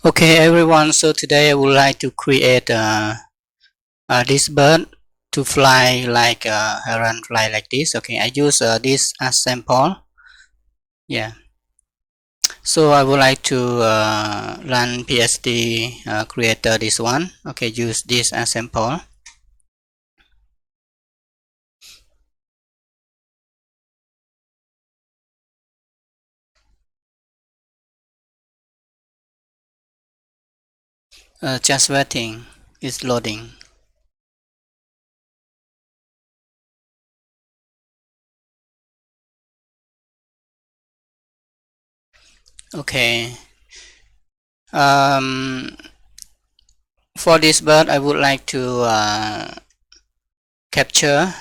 Okay, everyone. So today I would like to create this bird to fly like run fly like this. Okay, I use this as sample. Yeah. So I would like to run PSD creator this one. Okay, use this as sample. Just waiting. It's loading. Okay. Um, for this bird, I would like to capture.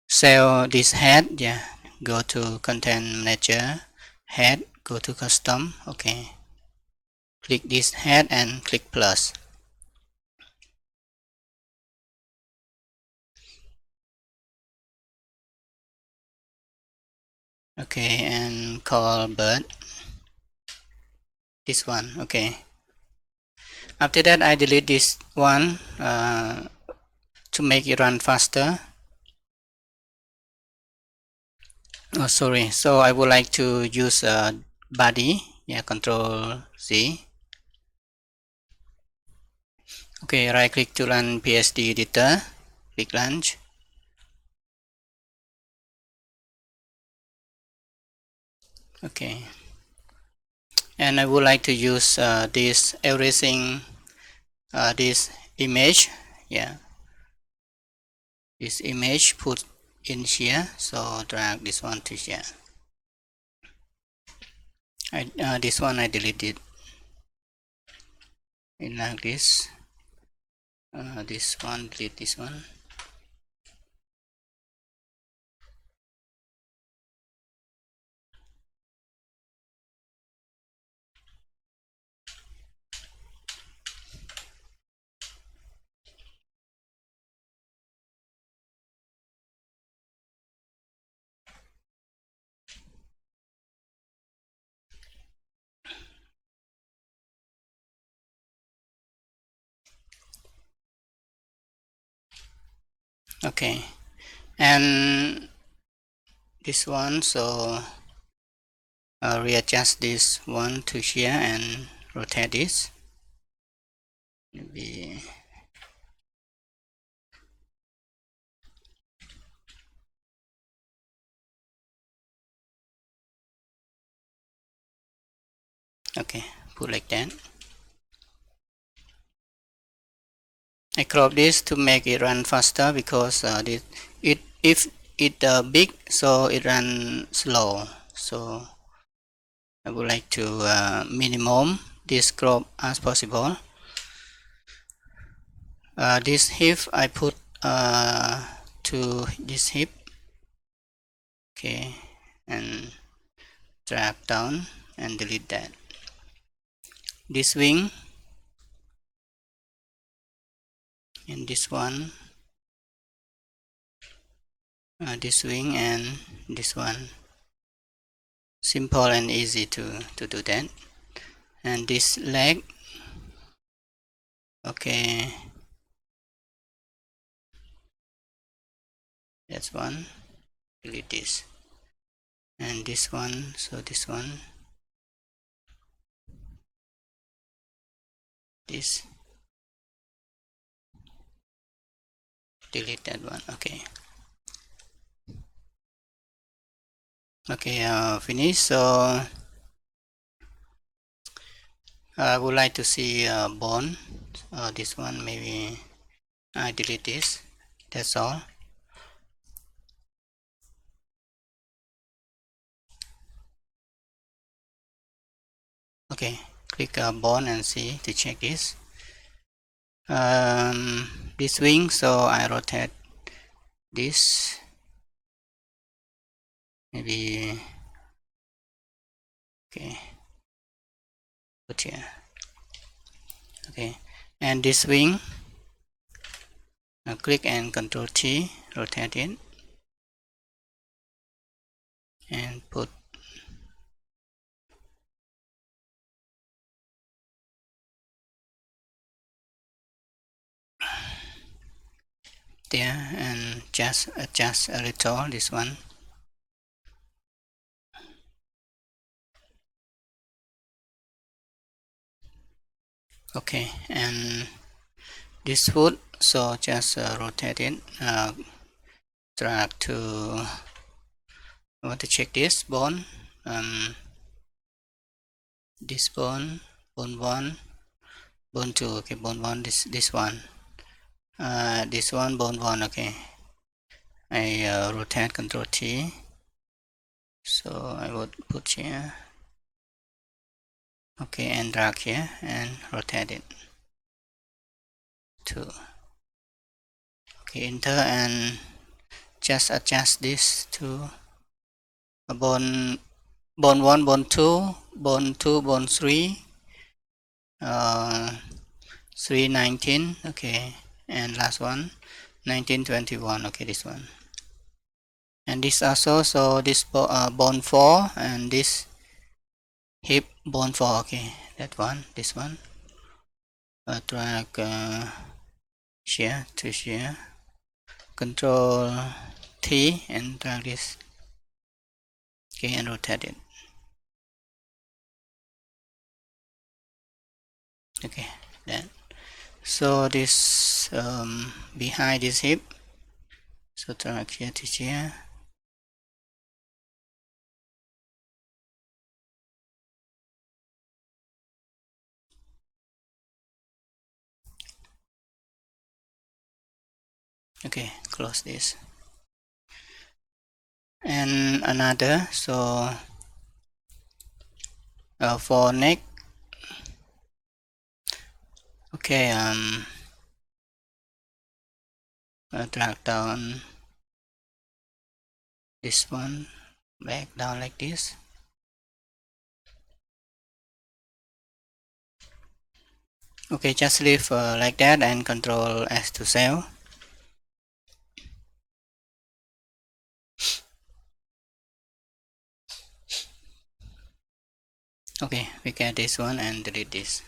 Sell this head. Yeah, go to content manager, head, go to custom. Okay, click this head and click plus. Okay, and call bird this one. Okay, after that I delete this one to make it run faster. Oh, sorry. So I would like to use body. Yeah, control Z. Okay, right click to run PSD editor, click launch. Okay, and I would like to use this everything, this image. Yeah, this image put in here. So drag this one to here. This one I deleted in like this. This one, delete this one. Okay, and this one. So readjust this one to here and rotate this. Maybe okay, put like that. I crop this to make it run faster because if it big, so it run slow. So I would like to minimum this crop as possible. This hip I put to this hip. Okay, and drag down and delete that. This wing and this one, this wing and this one. Simple and easy to do that. And this leg. Okay, that's one. Delete this. And this one, so this one, this, delete that one. Okay, finish. So I would like to see bone. This one, maybe I delete this. That's all. Okay, click bone and see to check this. This wing, so I rotate this. Maybe okay, put here. Okay, and this wing, click and Control T, rotate it, and put there and just adjust a little this one. Okay, and this foot, so just rotate it, drag to, I want to check this bone, this bone, bone 1, bone 2, okay, bone 1, this one, this one, bone 1, okay. I rotate, Control T, so I would put here, okay, and drag here and rotate it to, okay, enter, and just adjust this to a bone 1, bone 2, bone 2, bone 3, 319, okay, and last one 1921, okay, this one, and this also, so this bone 4 and this hip bone 4, okay, that one, this one, drag share to share, Control T and drag this, okay, and rotate it, okay, then so this behind this hip, so drag here to here, okay, close this, and another, so for neck, okay, drag down this one, back down like this, okay, just leave like that and Control S to save, okay, we get this one and delete this,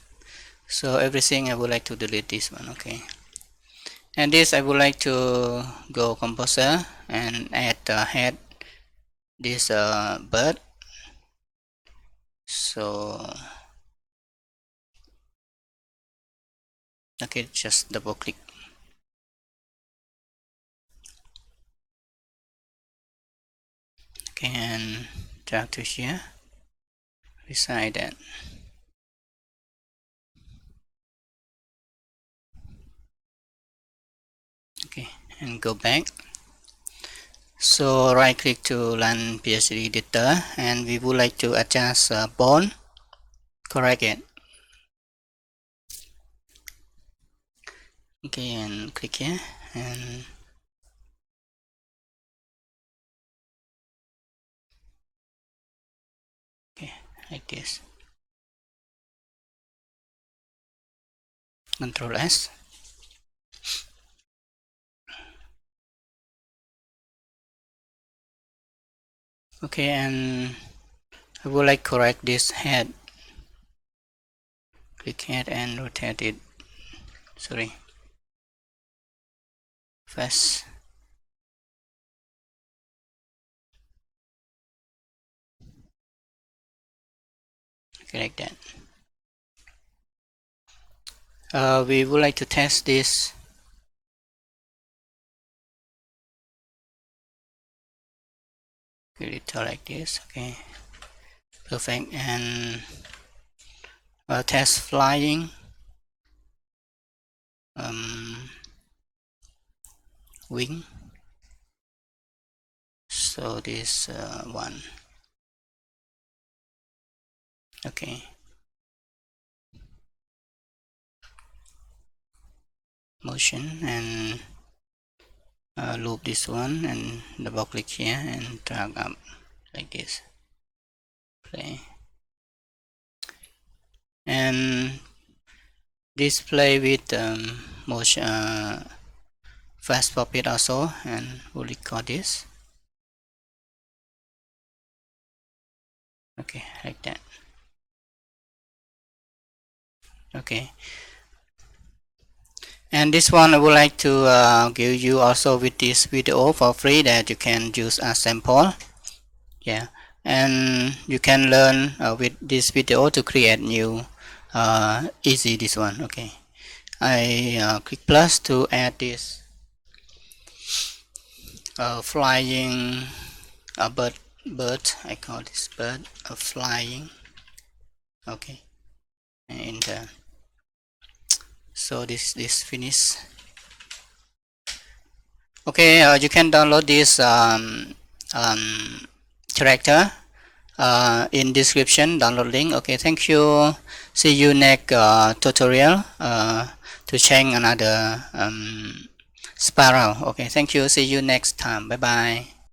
so everything I would like to delete this one, okay, and this I would like to go composer and add the head, this bird, so okay, just double click, okay, and drag to here beside that, okay, and go back, so right click to run PSD editor, and we would like to adjust bone, correct it, okay, and click here and okay, like this, Control S, okay, and I would like correct this head, click head and rotate it, sorry, fast, okay, like that. We would like to test this, little like this, okay, perfect, and test flying, wing, so this one, okay, motion, and loop this one and double click here and drag up like this, play, and display with motion, fast puppet also, and we'll record this, okay, like that, okay, And this one I would like to give you also with this video for free, that you can use as sample. Yeah, and you can learn with this video to create new easy this one. Okay, I click plus to add this flying bird. I call this bird flying. Okay, and so this finish. Okay, you can download this character in description, download link. Okay, thank you. See you next tutorial to change another spiral. Okay, thank you. See you next time. Bye bye.